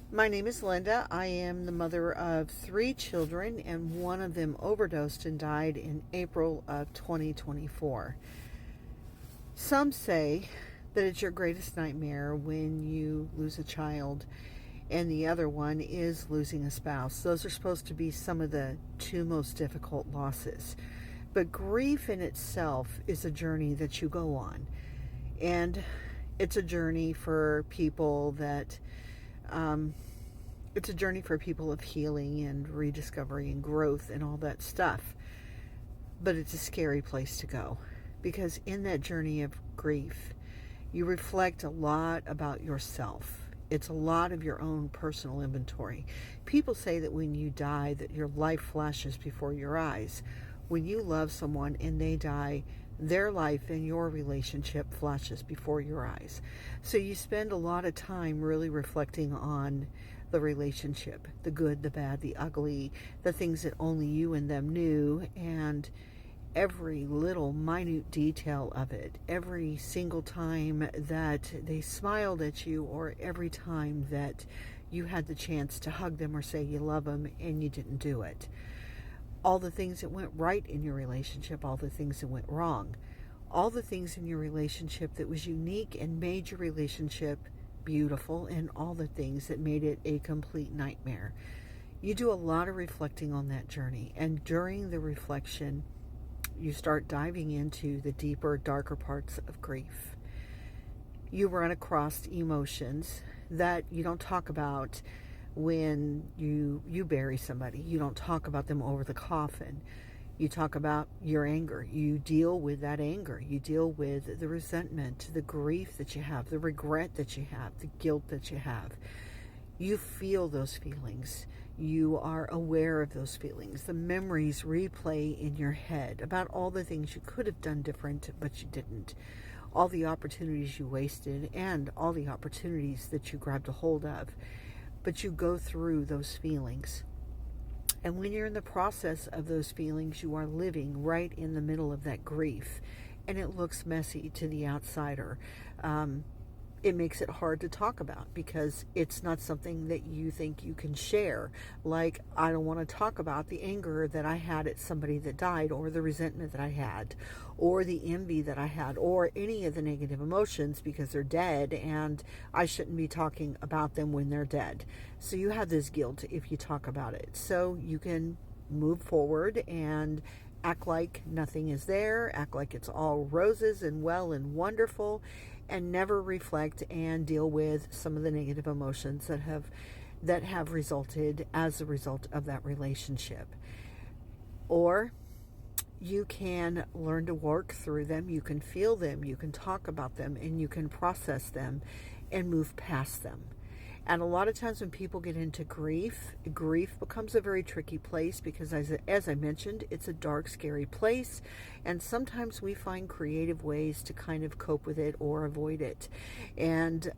My name is Linda. I am the mother of three children, and one of them overdosed and died in April of 2024. Some say that it's your greatest nightmare when you lose a child, and the other one is losing a spouse. Those are supposed to be some of the two most difficult losses. But grief in itself is a journey that you go on, and it's a journey for people that it's a journey for people of healing and rediscovery and growth and all that stuff. But it's a scary place to go because in that journey of grief, you reflect a lot about yourself. It's a lot of your own personal inventory. People say that when you die that your life flashes before your eyes. When you love someone and they die, their life and your relationship flashes before your eyes. So you spend a lot of time really reflecting on the relationship, the good, the bad, the ugly, the things that only you and them knew, and every little minute detail of it, every single time that they smiled at you, or every time that you had the chance to hug them or say you love them and you didn't do it. All the things that went right in your relationship, all the things that went wrong, all the things in your relationship that was unique and made your relationship beautiful, and all the things that made it a complete nightmare. You do a lot of reflecting on that journey, and during the reflection, you start diving into the deeper, darker parts of grief. You run across emotions that you don't talk about when you bury somebody. You don't talk about them over the coffin. You talk about your anger. You deal with that anger. You deal with the resentment, the grief that you have, the regret that you have, the guilt that you have. You feel those feelings. You are aware of those feelings. The memories replay in your head about all the things you could have done different, but you didn't. All the opportunities you wasted and all the opportunities that you grabbed a hold of. But you go through those feelings. And when you're in the process of those feelings, you are living right in the middle of that grief. And it looks messy to the outsider. It makes it hard to talk about because it's not something that you think you can share. Like, I don't want to talk about the anger that I had at somebody that died, or the resentment that I had, or the envy that I had, or any of the negative emotions because they're dead and I shouldn't be talking about them when they're dead. So you have this guilt if you talk about it. So you can move forward and act like nothing is there, act like it's all roses and well and wonderful, and never reflect and deal with some of the negative emotions that have resulted as a result of that relationship. Or you can learn to work through them, you can feel them, you can talk about them, and you can process them and move past them. And a lot of times when people get into grief becomes a very tricky place because, as I mentioned, it's a dark, scary place. And sometimes we find creative ways to kind of cope with it or avoid it. And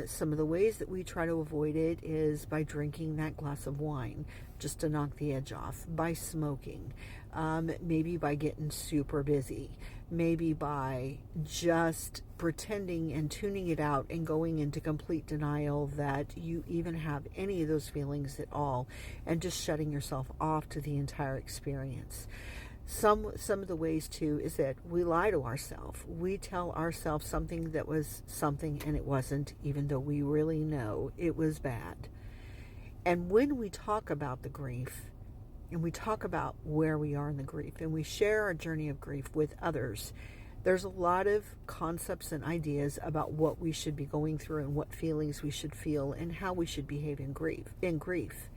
some of the ways that we try to avoid it is by drinking that glass of wine just to knock the edge off, by smoking, maybe by getting super busy, maybe by just pretending and tuning it out and going into complete denial that you even have any of those feelings at all, and just shutting yourself off to the entire experience. Some of the ways too is that we lie to ourselves. We tell ourselves something that was something and it wasn't, even though we really know it was bad. And when we talk about the grief, and we talk about where we are in the grief, and we share our journey of grief with others, there's a lot of concepts and ideas about what we should be going through and what feelings we should feel and how we should behave in grief.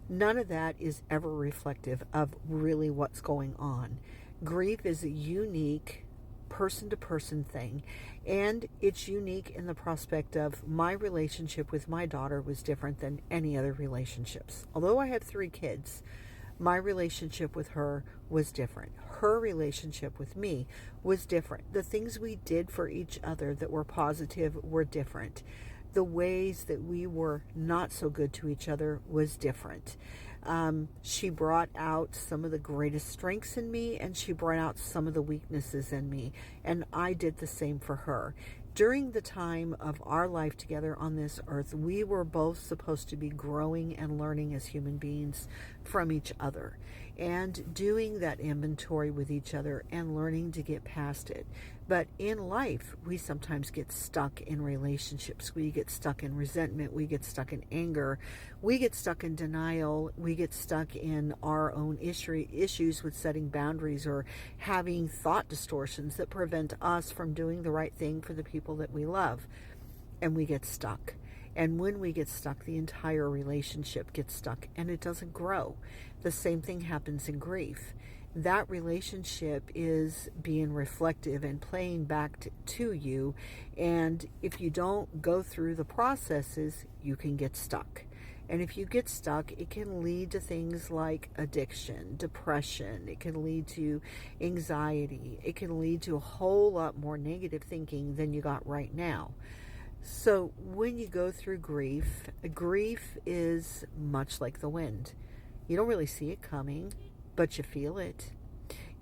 None of that is ever reflective of really what's going on. Grief is a unique person to person thing, and it's unique in the prospect of my relationship with my daughter was different than any other relationships. Although I have 3 kids, my relationship with her was different. Her relationship with me was different. The things we did for each other that were positive were different. The ways that we were not so good to each other was different. She brought out some of the greatest strengths in me, and she brought out some of the weaknesses in me, and I did the same for her. During the time of our life together on this earth, we were both supposed to be growing and learning as human beings from each other and doing that inventory with each other and learning to get past it. But in life, we sometimes get stuck in relationships. We get stuck in resentment. We get stuck in anger. We get stuck in denial. We get stuck in our own issues with setting boundaries or having thought distortions that prevent us from doing the right thing for the people that we love. And we get stuck. And when we get stuck, the entire relationship gets stuck and it doesn't grow. The same thing happens in grief. That relationship is being reflective and playing back to you. And if you don't go through the processes, you can get stuck. And if you get stuck, it can lead to things like addiction, depression. It can lead to anxiety. It can lead to a whole lot more negative thinking than you got right now. So when you go through grief, grief is much like the wind. You don't really see it coming, but you feel it.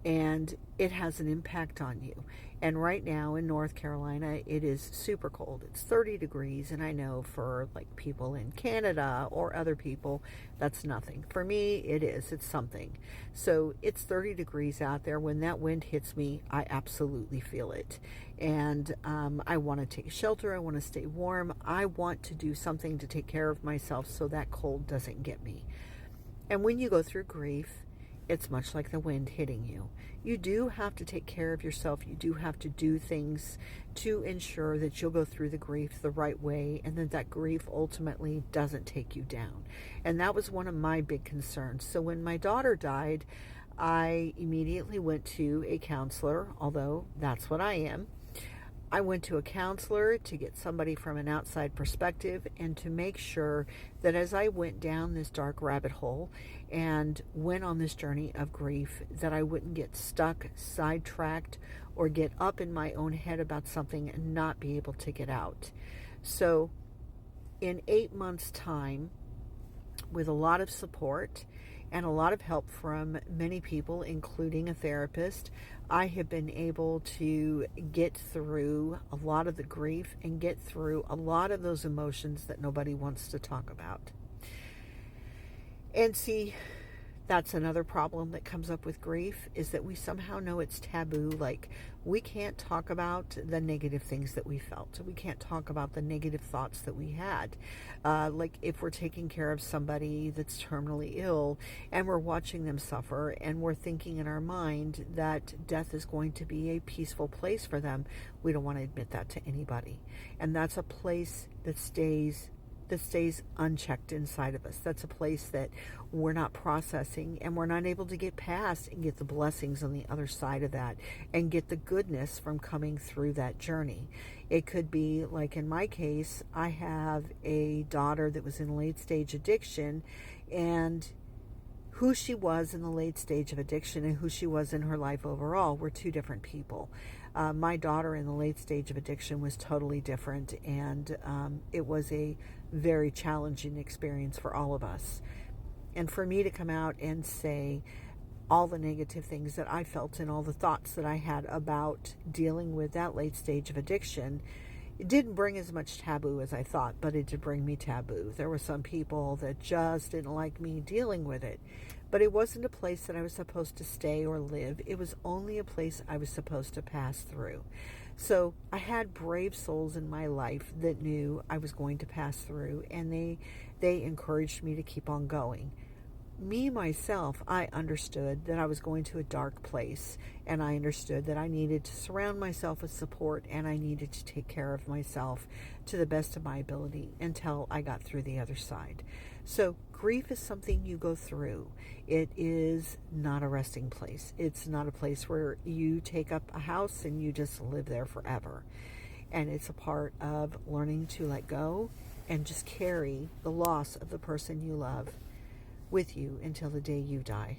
And it has an impact on you. And right now in North Carolina, it is super cold. It's 30 degrees. And I know for like people in Canada or other people, that's nothing. For me, it is. It's something. So it's 30 degrees out there. When that wind hits me, I absolutely feel it. And I want to take shelter. I want to stay warm. I want to do something to take care of myself so that cold doesn't get me. And when you go through grief, it's much like the wind hitting you. You do have to take care of yourself. You do have to do things to ensure that you'll go through the grief the right way and that grief ultimately doesn't take you down. And that was one of my big concerns. So when my daughter died, I immediately went to a counselor, although that's what I am. I went to a counselor to get somebody from an outside perspective and to make sure that as I went down this dark rabbit hole and went on this journey of grief, that I wouldn't get stuck, sidetracked, or get up in my own head about something and not be able to get out. So in 8 months' time, with a lot of support and a lot of help from many people, including a therapist, I have been able to get through a lot of the grief and get through a lot of those emotions that nobody wants to talk about. And see, that's another problem that comes up with grief, is that we somehow know it's taboo. Like, we can't talk about the negative things that we felt. We can't talk about the negative thoughts that we had. Like if we're taking care of somebody that's terminally ill and we're watching them suffer and we're thinking in our mind that death is going to be a peaceful place for them, we don't want to admit that to anybody. And that's a place that stays unchecked inside of us. That's a place that we're not processing and we're not able to get past and get the blessings on the other side of that and get the goodness from coming through that journey. It could be like in my case, I have a daughter that was in late stage addiction, and who she was in the late stage of addiction and who she was in her life overall were two different people. My daughter in the late stage of addiction was totally different, and it was a very challenging experience for all of us. And for me to come out and say all the negative things that I felt and all the thoughts that I had about dealing with that late stage of addiction, it didn't bring as much taboo as I thought, but it did bring me taboo. There were some people that just didn't like me dealing with it. But it wasn't a place that I was supposed to stay or live. It was only a place I was supposed to pass through. So I had brave souls in my life that knew I was going to pass through, and they encouraged me to keep on going. Me, myself, I understood that I was going to a dark place, and I understood that I needed to surround myself with support, and I needed to take care of myself to the best of my ability until I got through the other side. So grief is something you go through. It is not a resting place. It's not a place where you take up a house and you just live there forever. And it's a part of learning to let go and just carry the loss of the person you love with you until the day you die.